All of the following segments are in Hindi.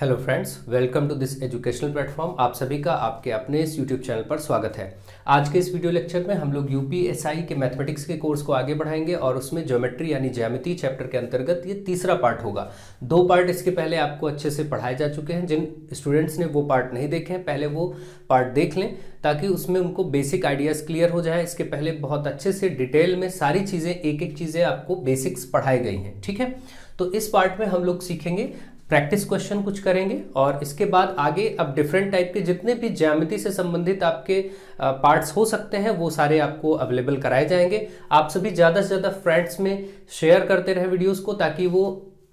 Hello friends, welcome to this educational platform. आप सभी का आपके अपने इस यूट्यूब चैनल पर स्वागत है। आज के इस वीडियो लेक्चर में हम लोग यूपीएसआई के मैथमेटिक्स के कोर्स को आगे बढ़ाएंगे और उसमें ज्योमेट्री यानी ज्यामिति चैप्टर के अंतर्गत ये तीसरा पार्ट होगा। 2 पार्ट इसके पहले आपको अच्छे से पढ़ाए जा चुके हैं। जिन स्टूडेंट्स ने वो पार्ट नहीं देखे हैं पहले वो पार्ट देख लें ताकि उसमें उनको बेसिक आइडियाज़ क्लियर हो जाए। इसके पहले बहुत अच्छे से डिटेल में सारी चीज़ें एक एक चीज़ें आपको बेसिक्स पढ़ाई गई हैं, ठीक है। तो इस पार्ट में हम लोग सीखेंगे, प्रैक्टिस क्वेश्चन कुछ करेंगे और इसके बाद आगे अब डिफरेंट टाइप के जितने भी ज्यामिति से संबंधित आपके पार्ट्स हो सकते हैं वो सारे आपको अवेलेबल कराए जाएंगे। आप सभी ज़्यादा से ज़्यादा फ्रेंड्स में शेयर करते रहे वीडियोस को ताकि वो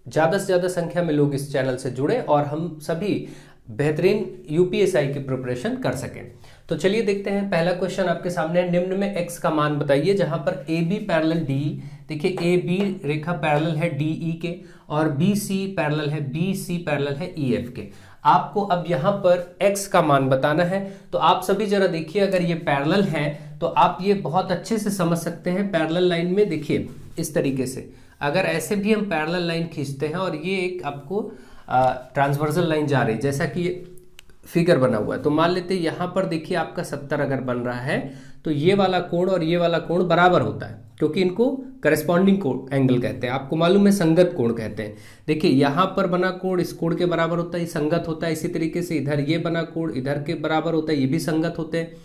ज़्यादा से ज़्यादा संख्या में लोग इस चैनल से जुड़े और हम सभी बेहतरीन यूपीएसआई की प्रिपरेशन कर सकें। तो चलिए देखते हैं। पहला क्वेश्चन आपके सामने है, निम्न में x का मान बताइए जहां पर ए बी पैरेलल डी, देखिए ए बी रेखा पैरेलल है डी ई के और बी सी पैरेलल है बी सी पैरेलल है ई एफ के। आपको अब यहां पर x का मान बताना है। तो आप सभी जरा देखिए, अगर ये पैरेलल है तो आप ये बहुत अच्छे से समझ सकते हैं। पैरेलल लाइन में देखिए इस तरीके से अगर ऐसे भी हम पैरेलल लाइन खींचते हैं और ये एक आपको ट्रांसवर्सल लाइन जा रही है जैसा कि फिगर बना हुआ है, तो मान लेते हैं यहाँ पर देखिए आपका 70 अगर बन रहा है तो ये वाला कोण और ये वाला कोण बराबर होता है क्योंकि इनको करस्पॉन्डिंग कोण एंगल कहते हैं। आपको मालूम है संगत कोण कहते हैं। देखिए यहाँ पर बना कोण इस कोण के बराबर होता है, ये संगत होता है। इसी तरीके से इधर ये बना कोण इधर के बराबर होता है, ये भी संगत होते हैं।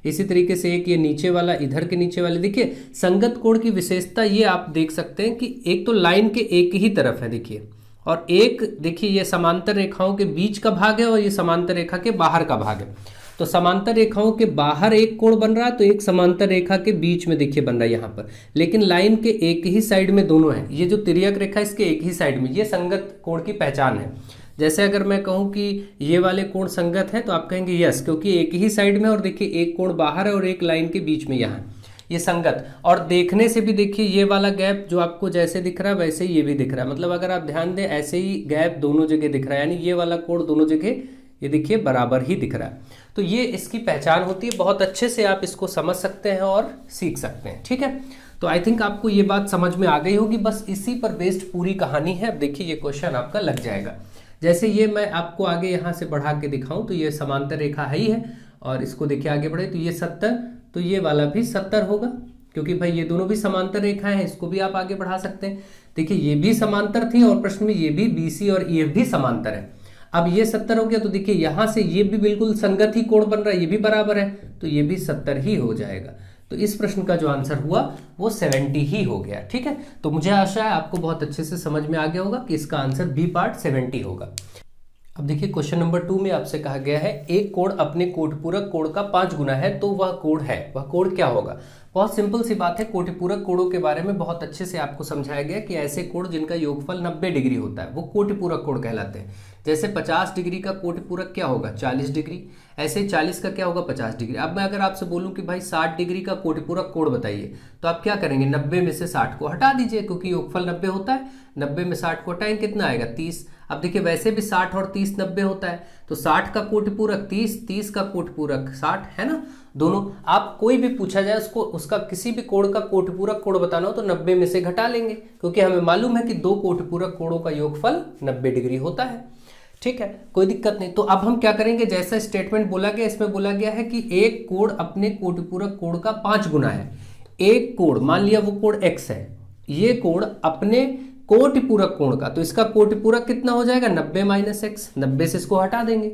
इसी तरीके से एक ये नीचे वाला इधर के नीचे वाले, देखिए संगत कोण की विशेषता ये आप देख सकते हैं कि एक तो लाइन के एक ही तरफ है देखिए, और एक देखिए ये समांतर रेखाओं के बीच का भाग है और ये समांतर रेखा के बाहर का भाग है। तो समांतर रेखाओं के बाहर एक कोण बन रहा है तो एक समांतर रेखा के बीच में देखिए बन रहा है यहाँ पर, लेकिन लाइन के एक ही साइड में दोनों है। ये जो तिर्यक रेखा इसके एक ही साइड में, ये संगत कोण की पहचान है। जैसे अगर मैं कहूँ कि ये वाले कोण संगत है तो आप कहेंगे यस, क्योंकि एक ही साइड में और देखिए एक कोण बाहर है और एक लाइन के बीच में यहाँ ये संगत। और देखने से भी देखिए ये वाला गैप जो आपको जैसे दिख रहा है वैसे ही ये भी दिख रहा है। मतलब अगर आप ध्यान दें ऐसे ही गैप दोनों जगह दिख रहा है, यानी ये वाला कोण दोनों जगह ये देखिए बराबर ही दिख रहा है। तो ये इसकी पहचान होती है। बहुत अच्छे से आप इसको समझ सकते हैं और सीख सकते हैं, ठीक है। तो आई थिंक आपको ये बात समझ में आ गई होगी। बस इसी पर बेस्ड पूरी कहानी है। अब देखिए ये क्वेश्चन आपका लग जाएगा। जैसे ये मैं आपको आगे यहाँ से बढ़ा के दिखाऊं तो ये समांतर रेखा है ही है और इसको देखिए आगे बढ़े तो ये 70, तो ये वाला भी 70 होगा क्योंकि भाई ये दोनों भी समांतर रेखाएं हैं। इसको भी आप आगे बढ़ा सकते हैं। देखिए ये भी समांतर थी और प्रश्न में ये भी BC और EF भी समांतर है। अब ये 70 हो गया तो देखिए यहाँ से ये भी बिल्कुल संगत ही कोण बन रहा है, ये भी बराबर है तो ये भी 70 ही हो जाएगा। तो इस प्रश्न का जो आंसर हुआ वो 70 ही हो गया, ठीक है। तो मुझे आशा है आपको बहुत अच्छे से समझ में आ गया होगा कि इसका आंसर बी पार्ट 70 होगा। अब देखिए क्वेश्चन नंबर 2 में आपसे कहा गया है एक कोण अपने कोटिपूरक कोण का 5 गुना है तो वह कोण है, वह कोण क्या होगा। बहुत सिंपल सी बात है। कोटिपूरक कोणों के बारे में बहुत अच्छे से आपको समझाया गया कि ऐसे कोण जिनका योगफल 90 डिग्री होता है वो कोटिपूरक कोण कहलाते हैं। जैसे 50 डिग्री का कोटिपूरक क्या होगा 40 डिग्री, ऐसे 40 का क्या होगा 50 डिग्री। अब मैं अगर आपसे बोलूं कि भाई 60 डिग्री का कोटिपूरक कोण बताइए तो आप क्या करेंगे, 90 में से 60 को हटा दीजिए क्योंकि योगफल 90 होता है। 90 में 60 को हटाएंगे कितना आएगा 30। अब देखिए वैसे भी 60 और 30 90 होता है तो 60 का कोटिपूरक 30, 30 का कोटिपूरक 60 है ना। दोनों आप कोई भी पूछा जाए उसको उसका किसी भी कोण का कोटिपूरक कोण बताना हो तो 90 में से घटा लेंगे क्योंकि हमें मालूम है कि 2 कोटिपूरक कोणों का योगफल 90 डिग्री होता है, ठीक है। कोई दिक्कत नहीं। तो अब हम क्या करेंगे, जैसा स्टेटमेंट बोला गया इसमें बोला गया है कि एक कोण अपने कोटिपूरक कोण का 5 गुना है। एक कोण मान लिया वो कोण x है, ये कोण अपने कोटिपूरक कोण का, तो इसका कोटिपूरक कितना हो जाएगा 90 माइनस एक्स। 90 से इसको हटा देंगे,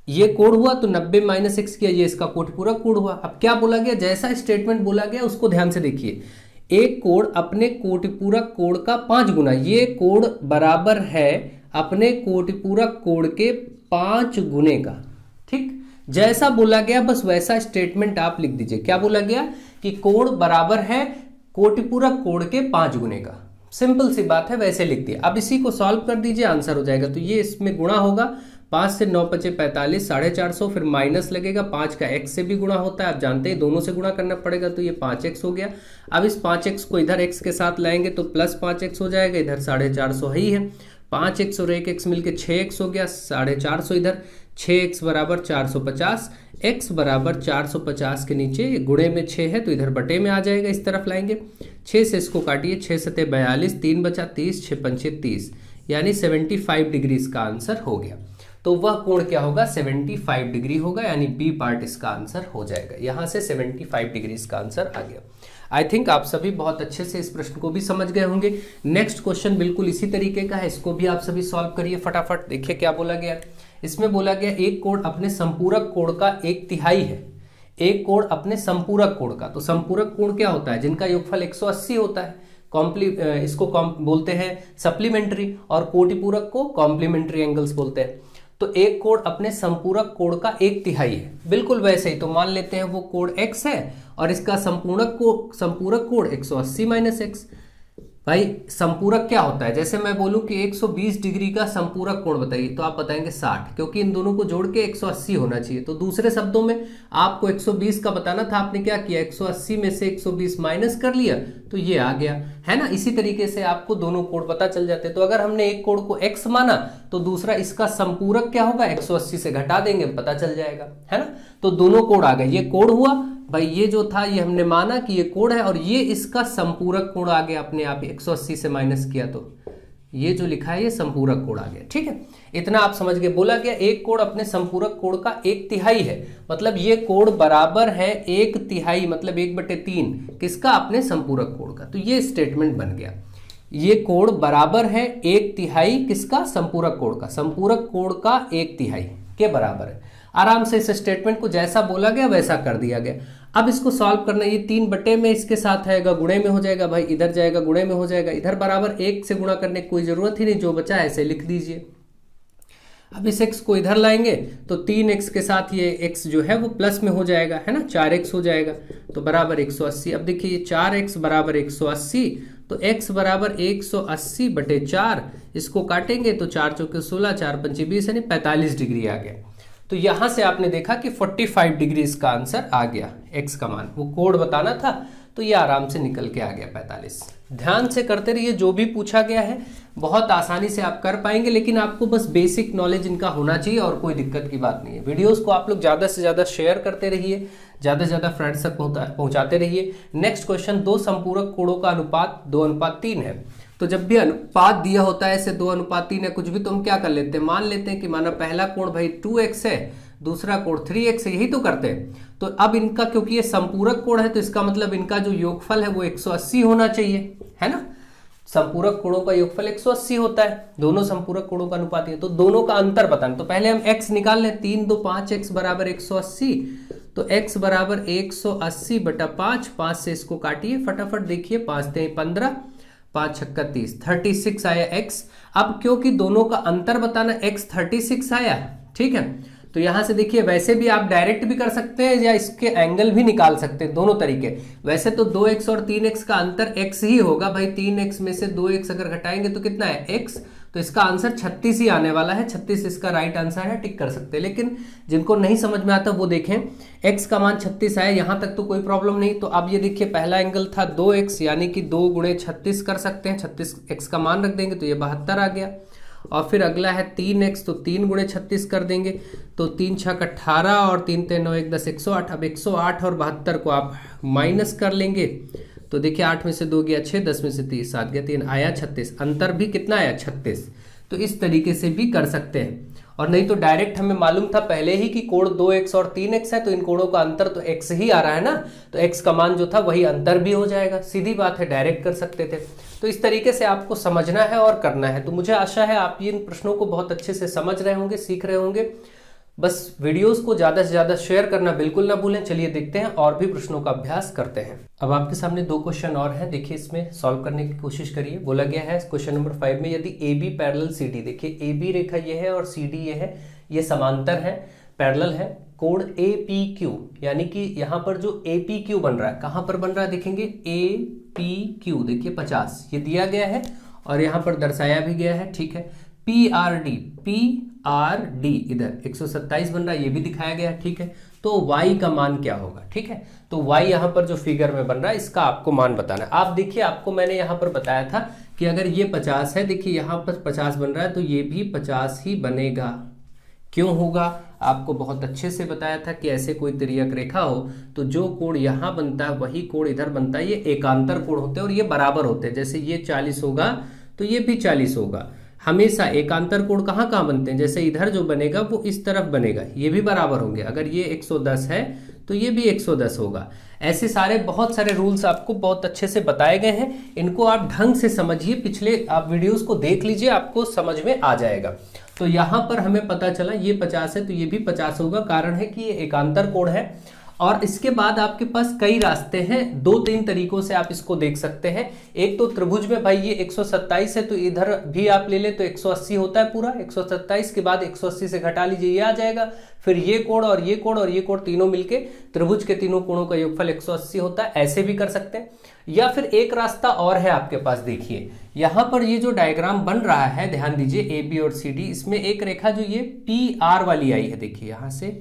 ये कोण हुआ तो 90 माइनस एक्स किया, ये इसका कोटिपूरक कोण हुआ। अब क्या बोला गया, जैसा स्टेटमेंट बोला गया उसको ध्यान से देखिए। एक कोण अपने कोटिपूरक कोण का 5 गुना, ये कोण बराबर है अपने कोटिपूरक कोण के 5 गुने का, ठीक। जैसा बोला गया बस वैसा स्टेटमेंट आप लिख दीजिए। क्या बोला गया कि कोण बराबर है कोटिपूरक कोण के 5 गुने का। सिंपल सी बात है, वैसे लिख दिया। अब इसी को सॉल्व कर दीजिए, आंसर हो जाएगा। तो ये इसमें गुणा होगा, 5 से 9 पचे 45, 450, फिर माइनस लगेगा। 5 का x से भी गुणा होता है, आप जानते हैं दोनों से गुणा करना पड़ेगा तो ये 5x हो गया। अब इस 5x को इधर x के साथ लाएंगे तो प्लस 5x हो जाएगा, इधर 450 ही है। 5x और 1x मिलके 6x हो गया, 450 इधर, 6x बराबर 450, x बराबर 450 के नीचे गुणे में 6 है तो इधर बटे में आ जाएगा, इस तरफ लाएंगे। 6 से इसको काटिए, 6 सते 42, 3 बचा 30, 6 पंचे 30, यानी 75 डिग्री इसका आंसर हो गया। तो वह कोण क्या होगा, 75 डिग्री होगा, यानी बी पार्ट इसका आंसर हो जाएगा। यहां से 75 डिग्री इसका आंसर आ गया। आई थिंक आप सभी बहुत अच्छे से इस प्रश्न को भी समझ गए होंगे। नेक्स्ट क्वेश्चन बिल्कुल इसी तरीके का है, इसको भी आप सभी सॉल्व करिए फटाफट। देखिए क्या बोला गया, इसमें बोला गया एक कोण अपने संपूरक कोण का 1/3 है। एक कोण अपने संपूरक कोण का, तो संपूरक कोण क्या होता है, जिनका योगफल 180 होता है। इसको बोलते हैं सप्लीमेंट्री, और कोटिपूरक को कॉम्प्लीमेंट्री एंगल्स बोलते हैं। तो एक कोण अपने संपूरक कोण का 1/3 है, बिल्कुल वैसे ही। तो मान लेते हैं वो कोण x है और इसका संपूरक कोण 180 - x। भाई संपूरक क्या होता है, जैसे मैं बोलूं कि 120 डिग्री का संपूरक कोण बताइए, तो आप बताएंगे 60, क्योंकि इन दोनों को जोड़ के 180 होना चाहिए। तो दूसरे शब्दों में आपको 120 का बताना था, आपने क्या किया, 180 में से 120 माइनस कर लिया, तो ये आ गया, है ना। इसी तरीके से आपको दोनों कोण पता चल जाते। तो अगर हमने एक कोण को x माना, तो दूसरा इसका संपूरक क्या होगा, 180 से घटा देंगे, पता चल जाएगा, है ना। तो दोनों कोण आ गए, ये कोण हुआ भाई, ये जो था ये हमने माना कि ये कोण है, और ये इसका संपूरक कोण आ गया अपने आप, 180 से माइनस किया तो ये जो लिखा है ये संपूरक कोण आ गया। ठीक है, इतना आप समझ गए। बोला गया एक कोण अपने संपूरक कोण का 1/3 है, मतलब ये कोण बराबर है 1/3, मतलब 1/3 किसका, अपने संपूरक कोण का। तो ये स्टेटमेंट बन गया, ये कोण बराबर है 1/3 किसका, संपूरक कोण का। संपूरक कोण का 1/3 के बराबर है। आराम से इस स्टेटमेंट को जैसा बोला गया वैसा कर दिया गया। अब इसको सॉल्व करना, ये 3 बटे में इसके साथ आएगा, गुणे में हो जाएगा भाई, इधर जाएगा गुणे में हो जाएगा, इधर बराबर 1 से गुणा करने की कोई जरूरत ही नहीं, जो बचा है ऐसे लिख दीजिए। अब इस x को इधर लाएंगे तो 3x के साथ ये x जो है वो प्लस में हो जाएगा, है ना, 4x हो जाएगा, तो बराबर 180। अब देखिए 4x बराबर 180, तो x बराबर 180/4, इसको काटेंगे तो 4 चौके 16, 4 पंचे 20, यानी 45 डिग्री आ गया। तो यहां से आपने देखा कि 45 डिग्री इसका आंसर आ गया, x का मान, वो कोण बताना था, तो ये आराम से निकल के आ गया 45। ध्यान से करते रहिए, जो भी पूछा गया है बहुत आसानी से आप कर पाएंगे, लेकिन आपको बस बेसिक नॉलेज इनका होना चाहिए और कोई दिक्कत की बात नहीं है। वीडियोस को आप लोग ज़्यादा से ज़्यादा शेयर करते रहिए, ज़्यादा से ज़्यादा फ्रेंड्स तक पहुँचाते रहिए। नेक्स्ट क्वेश्चन, 2 संपूरक कोणों का अनुपात 2:3 है। तो जब भी अनुपात दिया होता है ऐसे 2:3 है कुछ भी, तो हम क्या कर लेते हैं, मान लेते हैं कि माना पहला कोण भाई 2x है, दूसरा कोण 3x है, यही तो करते हैं। तो अब इनका क्योंकि ये संपूरक कोण है, तो इसका मतलब इनका जो योगफल है वो 180 होना चाहिए, है ना। संपूरक कोणों का योगफल 180 होता है, दोनों संपूरक कोणों का अनुपात है। तो दोनों का अंतर बताना, तो पहले हम x निकाल लें, 3 2 5 x बराबर 180, तो x बराबर 180/5, 5 से इसको काटिए फटाफट, देखिए 5 3 15, 5 छक्का 30, 36 आया x। अब क्योंकि दोनों का अंतर बताना, x 36 आया, ठीक है। तो यहां से देखिए, वैसे भी आप डायरेक्ट भी कर सकते हैं या इसके एंगल भी निकाल सकते हैं, दोनों तरीके। वैसे तो 2x और 3x का अंतर x ही होगा भाई, 3x में से 2x अगर घटाएंगे तो कितना है x, तो इसका आंसर 36 ही आने वाला है, 36 इसका राइट आंसर है, टिक कर सकते हैं। लेकिन जिनको नहीं समझ में आता वो देखें, x का मान 36 आया, यहां तक तो कोई प्रॉब्लम नहीं। तो अब ये देखिए पहला एंगल था 2x, यानी कि 2 × 36 कर सकते हैं, 36 x का मान रख देंगे तो ये 72 आ गया। और फिर अगला है 3x, तो 3 × 36 कर देंगे, तो 3 6 18 और 3 3 9 1 10 108। अब 108 और 72 को आप माइनस कर लेंगे, तो देखिए 8 में से 2 गया 6, 10 में से 30 7 गया 3, आया 36, अंतर भी कितना आया 36। तो इस तरीके से भी कर सकते हैं। और नहीं तो डायरेक्ट हमें मालूम था पहले ही कि कोण 2x और 3x है, तो इन कोणों का अंतर तो x ही आ रहा है ना, तो x का मान जो था वही अंतर भी हो जाएगा, सीधी बात है, डायरेक्ट कर सकते थे। तो इस तरीके से आपको समझना है और करना है। तो मुझे आशा है आप इन प्रश्नों को बहुत अच्छे से समझ रहे होंगे, सीख रहे होंगे। बस वीडियोस को ज़्यादा से ज़्यादा शेयर करना बिल्कुल ना भूलें। चलिए देखते हैं और भी प्रश्नों का अभ्यास करते हैं। अब आपके सामने 2 क्वेश्चन और हैं, देखिए इसमें सॉल्व करने की कोशिश करिए। बोला गया है क्वेश्चन नंबर 5 में, यदि AB पैरेलल CD, देखिए AB रेखा ये है और CD ये है, ये समांतर है, पैरेलल है, कोण APQ, यानी कि यहाँ पर जो APQ बन रहा है, कहाँ पर बन रहा है देखेंगे, APQ देखिए 50 ये दिया गया है और यहाँ पर दर्शाया भी गया है, ठीक है। PRD इधर 127 बन रहा है, ये भी दिखाया गया है, ठीक है। तो y का मान क्या होगा, ठीक है। तो y यहाँ पर जो फिगर में बन रहा है इसका आपको मान बताना है। आप देखिए, आपको मैंने यहाँ पर बताया था कि अगर ये 50 है, देखिए यहाँ पर 50 बन रहा है, तो ये भी 50 ही बनेगा। क्यों होगा, आपको बहुत अच्छे से बताया था कि ऐसे कोई तिर्यक रेखा हो तो जो कोण यहाँ बनता है वही कोण इधर बनता है, ये एकांतर कोण होते हैं और ये बराबर होते हैं। जैसे ये 40 होगा तो ये भी 40 होगा, हमेशा एकांतर कोण कहाँ कहाँ बनते हैं, जैसे इधर जो बनेगा वो इस तरफ बनेगा, ये भी बराबर होंगे। अगर ये 110 है तो ये भी 110 होगा। ऐसे सारे बहुत सारे रूल्स आपको बहुत अच्छे से बताए गए हैं, इनको आप ढंग से समझिए, पिछले आप वीडियोस को देख लीजिए, आपको समझ में आ जाएगा। तो यहाँ पर हमें पता चला ये 50 है तो ये भी 50 होगा, कारण है कि ये एकांतर कोण है। और इसके बाद आपके पास कई रास्ते हैं, 2-3 तरीकों से आप इसको देख सकते हैं। एक तो त्रिभुज में भाई ये 127 है तो इधर भी आप ले ले तो 180 होता है पूरा, 127 के बाद 180 से घटा लीजिए, ये आ जाएगा। फिर ये कोण और ये कोण और ये कोण तीनों मिलके त्रिभुज के तीनों कोणों का योगफल 180 होता है, ऐसे भी कर सकते हैं। या फिर एक रास्ता और है आपके पास, देखिए यहां पर ये जो डायग्राम बन रहा है, ध्यान दीजिए ए बी और सी डी, इसमें एक रेखा जो ये पी आर वाली आई है, देखिए यहां से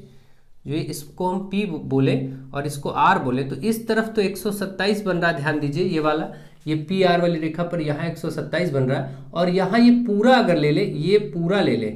जो इसको हम P बोले और इसको R बोले तो इस तरफ तो 127 बन रहा है, ध्यान दीजिए ये वाला, ये PR वाली रेखा पर यहाँ 127 बन रहा है। और यहाँ ये पूरा अगर ले ले, ये पूरा ले ले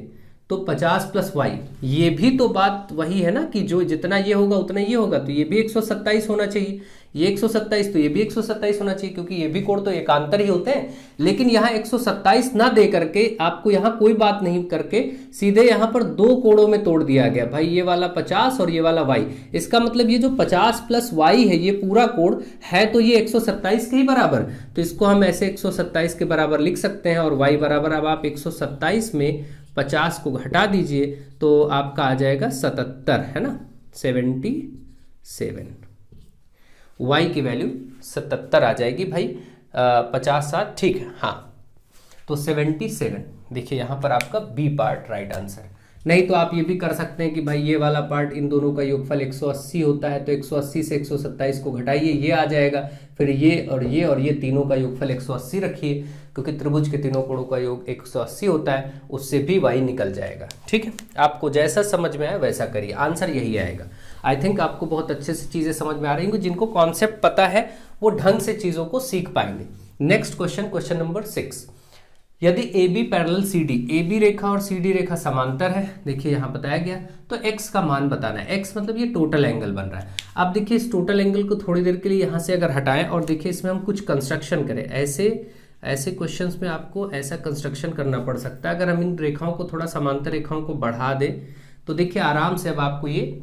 तो 50 + y, ये भी तो बात वही है ना कि जो जितना ये होगा उतना ये होगा, तो ये भी 127 होना चाहिए, ये 127 तो ये भी 127 होना चाहिए, क्योंकि ये भी कोण तो एकांतर ही होते हैं। लेकिन यहाँ 127 ना दे करके आपको यहाँ कोई बात नहीं करके सीधे यहाँ पर दो कोणों में तोड़ दिया गया भाई, ये वाला 50 और ये वाला y। इसका मतलब ये जो 50 + y है ये पूरा कोण है तो ये 127 के ही बराबर, तो इसको हम ऐसे 127 के बराबर लिख सकते हैं। और y बराबर, अब आप 127 में 50 को घटा दीजिए तो आपका आ जाएगा 77, है ना, 77, y की वैल्यू 77 आ जाएगी भाई, 50 ठीक है, हाँ तो 77। देखिए यहाँ पर आपका बी पार्ट राइट आंसर। नहीं तो आप ये भी कर सकते हैं कि भाई ये वाला पार्ट इन दोनों का योगफल 180 होता है तो 180 से 127 को घटाइए, ये आ जाएगा। फिर ये और ये तीनों का योगफल 180 रखिए, क्योंकि त्रिभुज के तीनों कोणों का योग 180 होता है, उससे भी y निकल जाएगा। ठीक है, आपको जैसा समझ में आए वैसा करिए, आंसर यही आएगा। आई थिंक आपको बहुत अच्छे से चीज़ें समझ में आ रही होंगी, जिनको कॉन्सेप्ट पता है वो ढंग से चीज़ों को सीख पाएंगे। नेक्स्ट क्वेश्चन, क्वेश्चन नंबर 6, यदि A B parallel C D, A B रेखा और सी डी रेखा समांतर है, देखिए यहाँ बताया गया, तो x का मान बताना है। x मतलब ये टोटल एंगल बन रहा है। अब देखिए इस टोटल एंगल को थोड़ी देर के लिए यहाँ से अगर हटाएं और देखिए इसमें हम कुछ कंस्ट्रक्शन करें, ऐसे क्वेश्चंस में आपको ऐसा कंस्ट्रक्शन करना पड़ सकता है। अगर हम इन रेखाओं को थोड़ा समांतर रेखाओं को बढ़ा दें तो देखिए आराम से अब आपको ये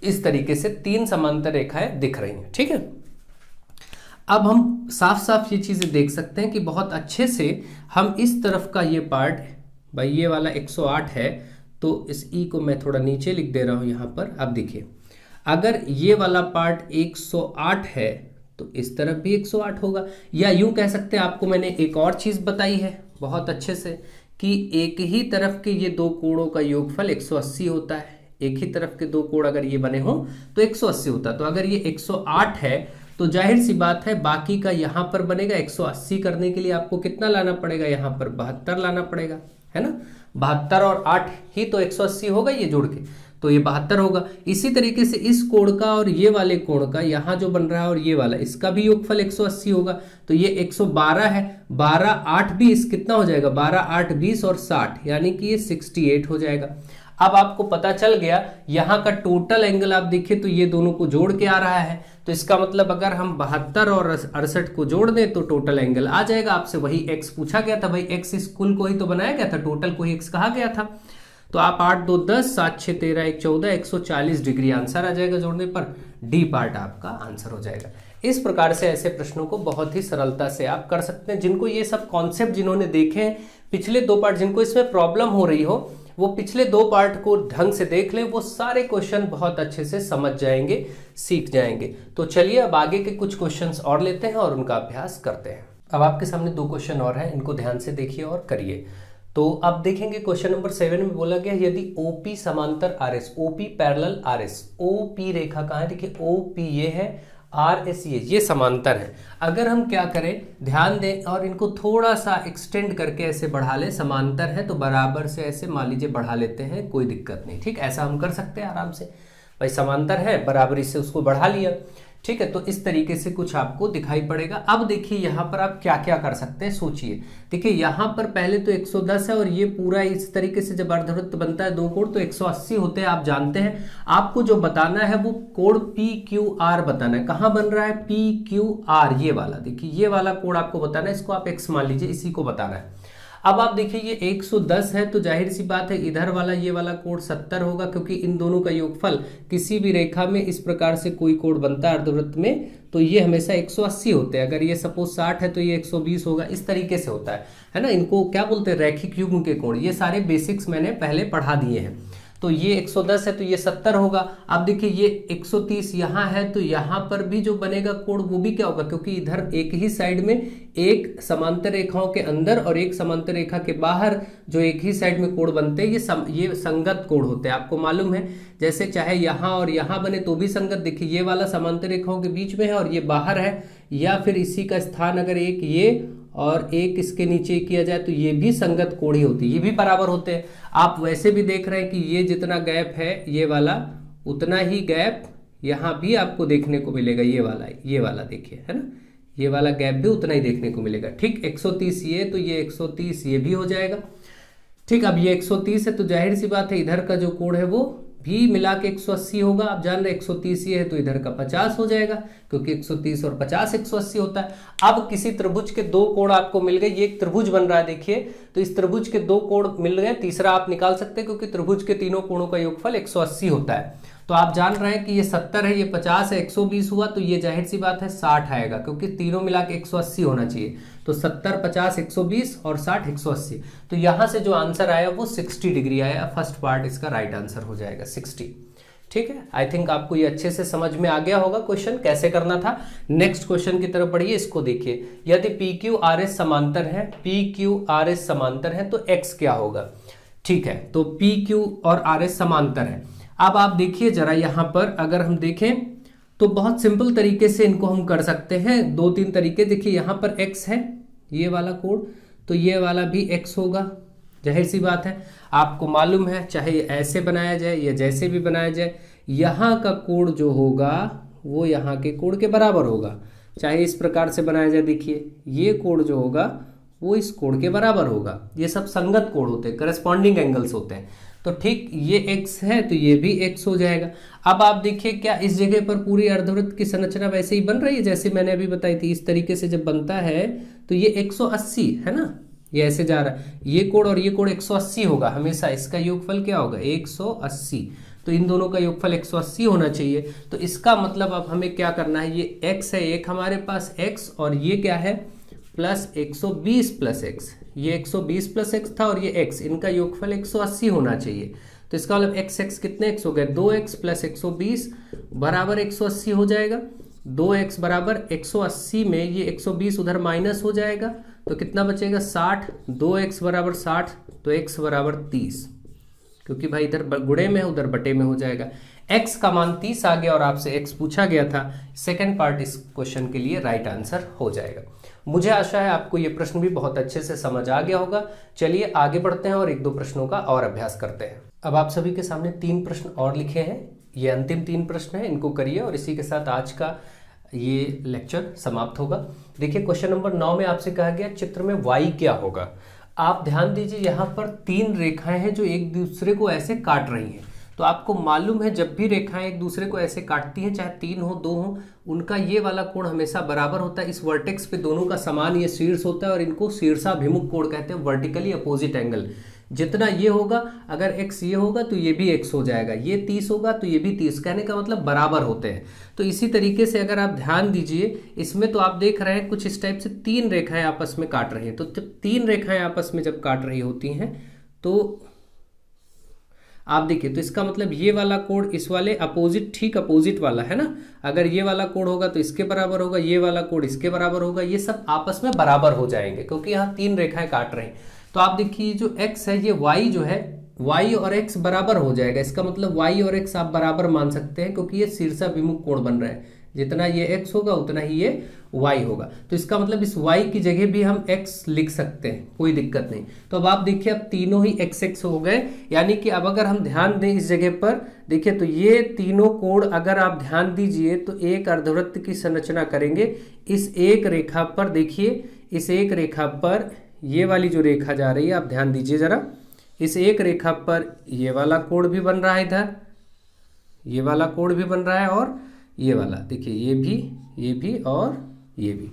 इस तरीके से 3 समांतर रेखाएं दिख रही हैं। ठीक है, अब हम साफ साफ ये चीज़ें देख सकते हैं कि बहुत अच्छे से हम इस तरफ का ये पार्ट, भाई ये वाला 108 है तो इस ई को मैं थोड़ा नीचे लिख दे रहा हूँ यहाँ पर। अब देखिए अगर ये वाला पार्ट 108 है तो इस तरफ भी 108 होगा, या यूं कह सकते हैं, आपको मैंने एक और चीज़ बताई है बहुत अच्छे से कि एक ही तरफ के ये दो कोणों का योगफल 180 होता है। एक ही तरफ के दो कोण अगर ये बने हो तो 180 होता है। तो अगर ये 108 है तो जाहिर सी बात है बाकी का यहाँ पर बनेगा। 180 करने के लिए आपको कितना लाना पड़ेगा, यहाँ पर 72 लाना पड़ेगा, है ना। 72 और 8 ही तो 180 होगा ये जोड़ के, तो ये 72 होगा। इसी तरीके से इस कोण का और ये वाले कोण का यहाँ जो बन रहा है और ये वाला, इसका भी योगफल 180 होगा, तो ये 112 है। 12 8 20 कितना हो जाएगा, 12 8 20 और 60, यानी कि ये 68 हो जाएगा। अब आपको पता चल गया यहाँ का टोटल एंगल, आप देखिए तो ये दोनों को जोड़ के आ रहा है, तो इसका मतलब अगर हम 72 और 68 को जोड़ दें तो टोटल एंगल आ जाएगा। आपसे वही x पूछा गया था भाई, x इस कुल को ही तो बनाया गया था, टोटल को ही x कहा गया था। तो आप 8 2 10 7 6 13 1 14 140 डिग्री आंसर आ जाएगा जोड़ने पर। डी पार्ट आपका आंसर हो जाएगा। इस प्रकार से ऐसे प्रश्नों को बहुत ही सरलता से आप कर सकते हैं। जिनको ये सब कॉन्सेप्ट जिन्होंने देखे हैं पिछले 2 पार्ट, जिनको इसमें प्रॉब्लम हो रही हो वो पिछले 2 पार्ट को ढंग से देख लें, वो सारे क्वेश्चन बहुत अच्छे से समझ जाएंगे, सीख जाएंगे। तो चलिए अब आगे के कुछ क्वेश्चंस और लेते हैं और उनका अभ्यास करते हैं। अब आपके सामने 2 क्वेश्चन और हैं, इनको ध्यान से देखिए और करिए। तो अब देखेंगे क्वेश्चन नंबर 7 में बोला गया यदि OP समांतर RS, OP parallel RS, OP रेखा कहाँ है, देखिए OP ये है, RS ये समांतर है। अगर हम क्या करें, ध्यान दें और इनको थोड़ा सा एक्सटेंड करके ऐसे बढ़ा लें, समांतर है तो बराबर से ऐसे मान लीजिए बढ़ा लेते हैं, कोई दिक्कत नहीं। ठीक, ऐसा हम कर सकते हैं आराम से, भाई समांतर है बराबरी से उसको बढ़ा लिया। ठीक है, तो इस तरीके से कुछ आपको दिखाई पड़ेगा। अब देखिए यहाँ पर आप क्या क्या कर सकते हैं, सोचिए। देखिए यहाँ पर पहले तो 110 है और ये पूरा इस तरीके से जब अर्धवृत्त बनता है 2 कोण तो 180 होते हैं, आप जानते हैं। आपको जो बताना है वो कोण PQR बताना है। कहाँ बन रहा है, PQR ये वाला, देखिए ये वाला कोण आपको बताना है, इसको आप x मान लीजिए, इसी को बताना है। अब आप देखिए ये 110 है, तो जाहिर सी बात है इधर वाला ये वाला कोण 70 होगा, क्योंकि इन दोनों का योगफल किसी भी रेखा में इस प्रकार से कोई कोण बनता है अर्धवृत्त में, तो ये हमेशा 180 होते हैं। अगर ये सपोज 60 है तो ये 120 होगा, इस तरीके से होता है ना। इनको क्या बोलते हैं, रैखिक युग्म के कोण। ये सारे बेसिक्स मैंने पहले पढ़ा दिए हैं। तो ये 110 है तो ये 70 होगा। अब देखिए ये 130 यहाँ है, तो यहाँ पर भी जो बनेगा कोण वो भी क्या होगा, क्योंकि इधर एक ही साइड में एक समांतर रेखाओं के अंदर और एक समांतर रेखा के बाहर जो एक ही साइड में कोण बनते हैं ये संगत कोण होते हैं। आपको मालूम है, जैसे चाहे यहाँ और यहाँ बने तो भी संगत। देखिए ये वाला समांतर रेखाओं के बीच में है और ये बाहर है, या फिर इसी का स्थान अगर एक ये और एक इसके नीचे किया जाए तो ये भी संगत कोण ही होती है, ये भी बराबर होते हैं। आप वैसे भी देख रहे हैं कि ये जितना गैप है ये वाला, उतना ही गैप यहाँ भी आपको देखने को मिलेगा। ये वाला देखिए, है ना, ये वाला गैप भी उतना ही देखने को मिलेगा। ठीक, 130 ये, तो ये 130 ये भी हो जाएगा। ठीक, अब ये 130 है तो जाहिर सी बात है इधर का जो कोण है वो भी मिला के 180 होगा। आप जान रहे 130 ये है तो इधर का 50 हो जाएगा, क्योंकि 130 और 50 180 होता है। अब किसी त्रिभुज के दो कोण आपको मिल गए, ये एक त्रिभुज बन रहा है देखिए, तो इस त्रिभुज के दो कोण मिल गए, तीसरा आप निकाल सकते हैं, क्योंकि त्रिभुज के तीनों कोणों का योगफल 180 होता है। तो आप जान रहे हैं कि ये 70 है, ये 50 है, 120 हुआ, तो ये जाहिर सी बात है 60 आएगा, क्योंकि तीनों मिला के 180 होना चाहिए। तो 70 50 120 और 60 180, तो यहां से जो आंसर आया वो 60 डिग्री आया। फर्स्ट पार्ट इसका राइट आंसर हो जाएगा 60। ठीक है, आई थिंक आपको ये अच्छे से समझ में आ गया होगा क्वेश्चन कैसे करना था। नेक्स्ट क्वेश्चन की तरफ बढ़िए, इसको देखिए। यदि पी क्यू आर एस समांतर है, पी क्यू आर एस समांतर है तो एक्स क्या होगा। ठीक है, तो पी क्यू और आर एस समांतर है। अब आप देखिए जरा, यहां पर अगर हम देखें तो बहुत सिंपल तरीके से इनको हम कर सकते हैं, 2-3 तरीके। देखिए यहां पर x है, ये वाला कोण, तो ये वाला भी x होगा, जाहिर सी बात है। आपको मालूम है चाहे ऐसे बनाया जाए या जैसे भी बनाया जाए, यहाँ का कोण जो होगा वो यहाँ के कोण के बराबर होगा। चाहे इस प्रकार से बनाया जाए, देखिए ये कोण जो होगा वो इस कोण के बराबर होगा। ये सब संगत कोण होते हैं, करस्पॉन्डिंग एंगल्स होते हैं। तो ठीक, ये x है तो ये भी x हो जाएगा। अब आप देखिए क्या इस जगह पर पूरी अर्धवृत्त की संरचना वैसे ही बन रही है जैसे मैंने अभी बताई थी। इस तरीके से जब बनता है तो ये 180 है ना, ये ऐसे जा रहा है, ये कोण और ये कोण 180 होगा हमेशा। इसका योगफल क्या होगा, 180। तो इन दोनों का योगफल 180 होना चाहिए। तो इसका मतलब अब हमें क्या करना है, ये x है एक हमारे पास x, और ये क्या है प्लस 120 प्लस x, ये 120 प्लस x था और ये x, इनका योगफल 180 होना चाहिए। तो इसका मतलब x कितने x हो गए, 2x प्लस 120 बराबर 180 हो जाएगा। 2x बराबर 180 में ये 120 उधर माइनस हो जाएगा, तो कितना बचेगा 60। 2x बराबर 60, तो x बराबर 30, क्योंकि भाई इधर गुणे में है उधर बटे में हो जाएगा। x का मान 30 आ गया और आपसे x पूछा गया था। सेकंड पार्ट इस क्वेश्चन के लिए राइट आंसर हो जाएगा। मुझे आशा है आपको ये प्रश्न भी बहुत अच्छे से समझ आ गया होगा। चलिए आगे बढ़ते हैं और 1-2 प्रश्नों का और अभ्यास करते हैं। अब आप सभी के सामने 3 प्रश्न और लिखे हैं, ये अंतिम 3 प्रश्न हैं, इनको करिए और इसी के साथ आज का ये लेक्चर समाप्त होगा। देखिए क्वेश्चन नंबर 9 में आपसे कहा गया चित्र में y क्या होगा। आप ध्यान दीजिए, यहाँ पर 3 रेखाएं हैं जो एक दूसरे को ऐसे काट रही हैं। तो आपको मालूम है जब भी रेखाएं एक दूसरे को ऐसे काटती हैं, चाहे 3 हो 2 हो, उनका ये वाला कोण हमेशा बराबर होता है। इस वर्टेक्स पे दोनों का समान ये शीर्ष होता है और इनको शीर्षाभिमुख कोण कहते हैं, वर्टिकली अपोजिट एंगल। जितना ये होगा, अगर x ये होगा तो ये भी x हो जाएगा, ये 30 होगा तो ये भी 30, कहने का मतलब बराबर होते हैं। तो इसी तरीके से अगर आप ध्यान दीजिए इसमें, तो आप देख रहे हैं कुछ इस टाइप से 3 रेखाएं आपस में काट रही हैं। तो जब 3 रेखाएं आपस में जब काट रही होती हैं तो आप देखिए, तो इसका मतलब ये वाला कोण इस वाले अपोजिट, ठीक अपोजिट वाला है ना। अगर ये वाला कोण होगा तो इसके बराबर होगा, ये वाला कोण इसके बराबर होगा, ये सब आपस में बराबर हो जाएंगे क्योंकि यहाँ 3 रेखाएं काट रहे हैं। तो आप देखिए जो x है, ये y जो है, y और x बराबर हो जाएगा। इसका मतलब y और x आप बराबर मान सकते हैं क्योंकि ये शीर्षाभिमुख कोण बन रहा है। जितना ये x होगा उतना ही ये y होगा। तो इसका मतलब इस y की जगह भी हम x लिख सकते हैं, कोई दिक्कत नहीं। तो अब आप देखिए, अब तीनों ही x हो गए, यानी कि अब अगर हम ध्यान दें इस जगह पर, देखिए तो ये तीनों कोण अगर आप ध्यान दीजिए तो एक अर्धवृत्त की संरचना करेंगे। इस एक रेखा पर देखिए, इस एक रेखा पर ये वाली जो रेखा जा रही है, आप ध्यान दीजिए जरा, इस एक रेखा पर ये वाला कोण भी बन रहा है, इधर ये वाला कोण भी बन रहा है, और ये वाला देखिए, ये भी और ये भी,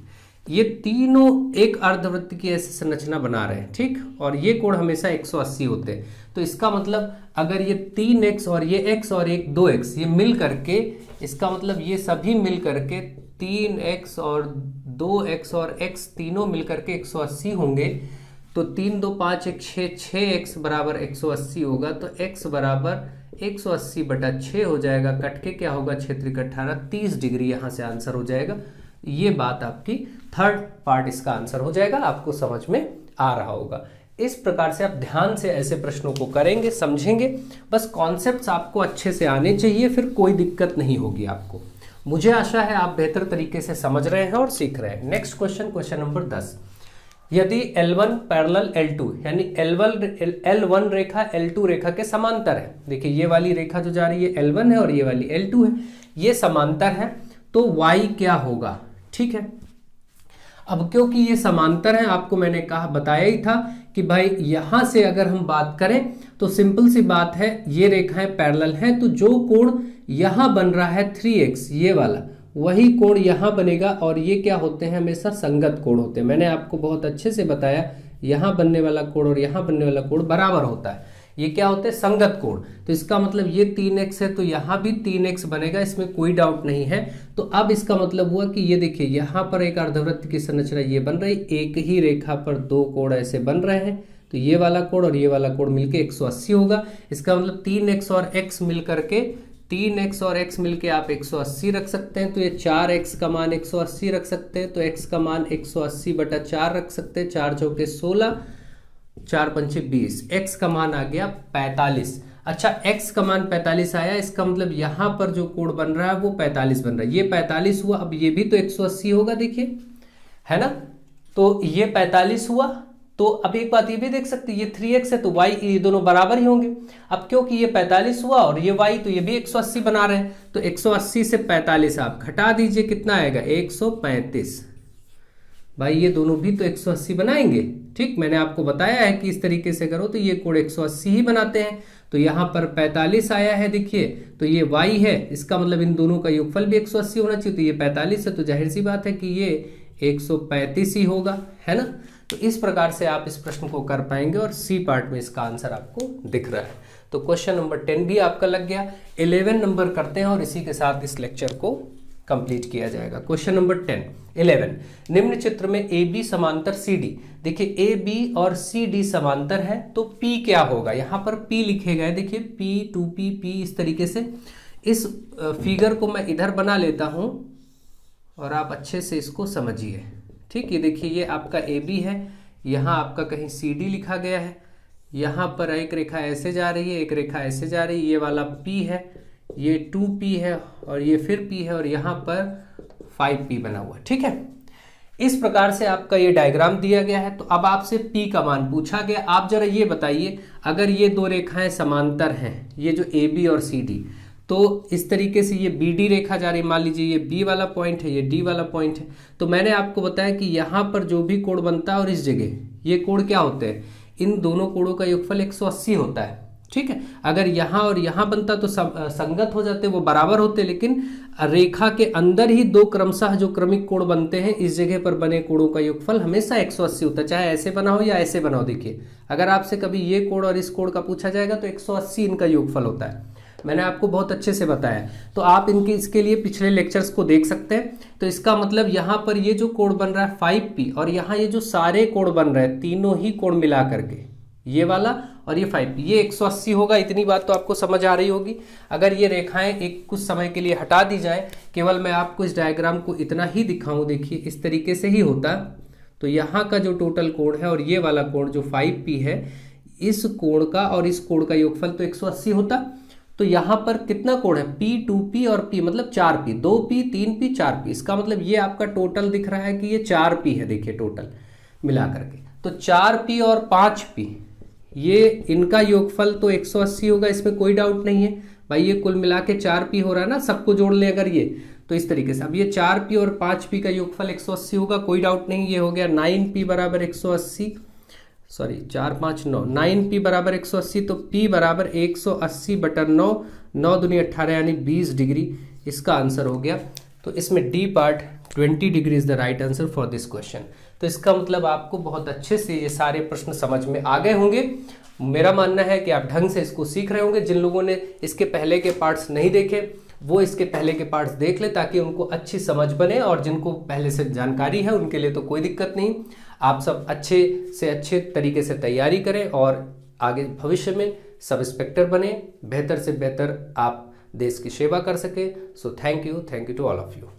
ये तीनों एक अर्धवृत्त की ऐसी संरचना बना रहे हैं, ठीक, और ये कोण हमेशा 180 होते हैं। तो इसका मतलब अगर ये 3x और ये x और एक 2x ये मिल करके, इसका मतलब ये सभी मिल करके 3x और 2x और x तीनों मिल करके 180 होंगे। तो 3 2 5 1 6 6x बराबर 180 होगा। तो x बराबर 180 बटा 6 हो जाएगा। कट के क्या होगा, क्षेत्र का 18 30 डिग्री यहाँ से आंसर हो जाएगा। ये बात आपकी थर्ड पार्ट इसका आंसर हो जाएगा। आपको समझ में आ रहा होगा। इस प्रकार से आप ध्यान से ऐसे प्रश्नों को करेंगे, समझेंगे। बस कॉन्सेप्ट्स आपको अच्छे से आने चाहिए, फिर कोई दिक्कत नहीं होगी आपको। मुझे आशा है आप बेहतर तरीके से समझ रहे हैं और सीख रहे हैं। Next question, question number 10। यदि L1 पैरेलल L2 यानी L1 रेखा L2 रेखा के समांतर है। देखिए ये वाली रेखा जो जा रही है L1 है और ये वाली L2 है, ये समांतर है, तो y क्या होगा, ठीक है। अब क्योंकि ये समांतर है, आपको मैंने कहा बताया ही था कि भाई यहां से अगर हम बात करें तो सिंपल सी बात है, ये रेखाएं पैरेलल हैं, तो जो कोण यहां बन रहा है 3x ये वाला, वही कोण यहां बनेगा। और ये क्या होते हैं, हमेशा संगत कोण होते हैं। मैंने आपको बहुत अच्छे से बताया, यहां बनने वाला कोण और यहां बनने वाला कोण बराबर होता है। ये क्या होते हैं, संगत कोण। तो इसका मतलब ये 3x है तो यहां भी 3x बनेगा, इसमें कोई डाउट नहीं है। तो अब इसका मतलब हुआ कि ये देखिए यहां पर एक अर्धवृत्त की संरचना ये बन रही, एक ही रेखा पर दो कोण ऐसे बन रहे हैं। तो ये वाला कोण और ये वाला कोण मिलके 180 होगा। इसका मतलब 3x और x मिल करके 3x और x मिलके आप 180 रख सकते हैं। तो ये 4x का मान 180 रख सकते हैं। तो x का मान 180 बटा 4 रख सकते हैं। 4 चौके 16, 4 पंचे 20, x का मान आ गया 45। अच्छा, x का मान 45 आया, इसका मतलब यहां पर जो कोण बन रहा है वो 45 बन रहा है। ये 45 हुआ, अब ये भी तो 180 होगा, देखिए, है ना। तो ये 45 हुआ। तो अब एक बात ये भी देख सकते हैं, ये 3x है तो y ये दोनों बराबर ही होंगे। अब क्योंकि ये 45 हुआ और ये y, तो ये भी 180 बना रहे हैं। तो 180 से 45 आप घटा दीजिए, कितना आएगा, 135। भाई ये दोनों भी तो 180 बनाएंगे, ठीक। मैंने आपको बताया है कि इस तरीके से करो तो ये कोण 180 ही बनाते हैं। तो यहाँ पर 45 आया है, देखिए, तो ये y है, इसका मतलब इन दोनों का योगफल भी 180 होना चाहिए। तो ये 45 है, तो जाहिर सी बात है कि ये 135 ही होगा, है ना। तो इस प्रकार से आप इस प्रश्न को कर पाएंगे और सी पार्ट में इसका आंसर आपको दिख रहा है। तो क्वेश्चन नंबर 10 भी आपका लग गया। 11 नंबर करते हैं और इसी के साथ इस लेक्चर को कंप्लीट किया जाएगा। Question number 11। निम्न चित्र में AB समांतर CD। देखिए AB और CD समांतर है, तो P क्या होगा, यहाँ पर P लिखे गए, देखिए P 2P P, इस तरीके से। इस फिगर को मैं इधर बना लेता हूँ और आप अच्छे से इसको समझिए, ठीक। ये देखिए ये आपका AB है, यहाँ आपका कहीं CD लिखा गया है, यहाँ पर एक रेखा ऐसे जा रही है, एक रेखा ऐसे जा रही है, ये वाला P है, ये 2P है और ये फिर P है और यहाँ पर 5P बना हुआ, ठीक है। इस प्रकार से आपका ये डायग्राम दिया गया है। तो अब आपसे P का मान पूछा गया। आप जरा ये बताइए, अगर ये दो रेखाएं समांतर हैं, ये जो AB और CD, तो इस तरीके से ये BD रेखा जा रही है, मान लीजिए ये B वाला पॉइंट है, ये D वाला पॉइंट है। तो मैंने आपको बताया कि यहाँ पर जो भी कोण बनता है और इस जगह ये कोण क्या होते हैं, इन दोनों कोणों का योगफल 180 होता है, ठीक है। अगर यहाँ और यहाँ बनता तो संगत हो जाते, वो बराबर होते, लेकिन रेखा के अंदर ही दो क्रमशः जो क्रमिक कोण बनते हैं, इस जगह पर बने कोणों का योगफल हमेशा 180 होता है, चाहे ऐसे बना हो या ऐसे बना हो। देखिए अगर आपसे कभी ये कोण और इस कोण का पूछा जाएगा तो 180 इनका योगफल होता है। मैंने आपको बहुत अच्छे से बताया, तो आप इनके इसके लिए पिछले लेक्चर्स को देख सकते हैं। तो इसका मतलब यहाँ पर ये जो कोण बन रहा है 5P और यहाँ ये जो सारे कोण बन रहे हैं, तीनों ही कोण मिला करके, ये वाला और ये 5P, ये 180 होगा। इतनी बात तो आपको समझ आ रही होगी। अगर ये रेखाएं एक कुछ समय के लिए हटा दी जाए, केवल मैं आपको इस डायग्राम को इतना ही दिखाऊं, देखिए इस तरीके से ही होता। तो यहाँ का जो टोटल कोण है और ये वाला कोण जो 5P है, इस कोण का और इस कोण का योगफल तो 180 होता। तो यहाँ पर कितना कोण है, P 2P और P मतलब 4P, 2P 3P 4P। इसका मतलब ये आपका टोटल दिख रहा है कि ये 4P है, देखिए टोटल मिला करके। तो 4P और 5P, ये इनका योगफल तो 180 होगा, इसमें कोई डाउट नहीं है भाई। ये कुल मिला के 4P हो रहा है ना, सबको जोड़ ले अगर ये, तो इस तरीके से। अब ये 4P और 5P का योगफल 180 होगा, कोई डाउट नहीं। ये हो गया 9P बराबर 180, सॉरी 4 5 9, 9P बराबर 180। तो P बराबर 180 बटा 9, 9 दूनी 18 यानी 20 डिग्री, इसका आंसर हो गया। तो इसमें D part 20 degree is the right answer for this question. तो इसका मतलब आपको बहुत अच्छे से ये सारे प्रश्न समझ में आ गए होंगे। मेरा मानना है कि आप ढंग से इसको सीख रहे होंगे। जिन लोगों ने इसके पहले के पार्ट्स नहीं देखे वो इसके पहले के पार्ट्स देख ले, ताकि उनको अच्छी समझ बने, और जिनको पहले से जानकारी है उनके लिए तो कोई दिक्कत नहीं। आप सब अच्छे से अच्छे तरीके से तैयारी करें और आगे भविष्य में सब इंस्पेक्टर बने, बेहतर से बेहतर आप देश की सेवा कर सके। So thank you to all of you.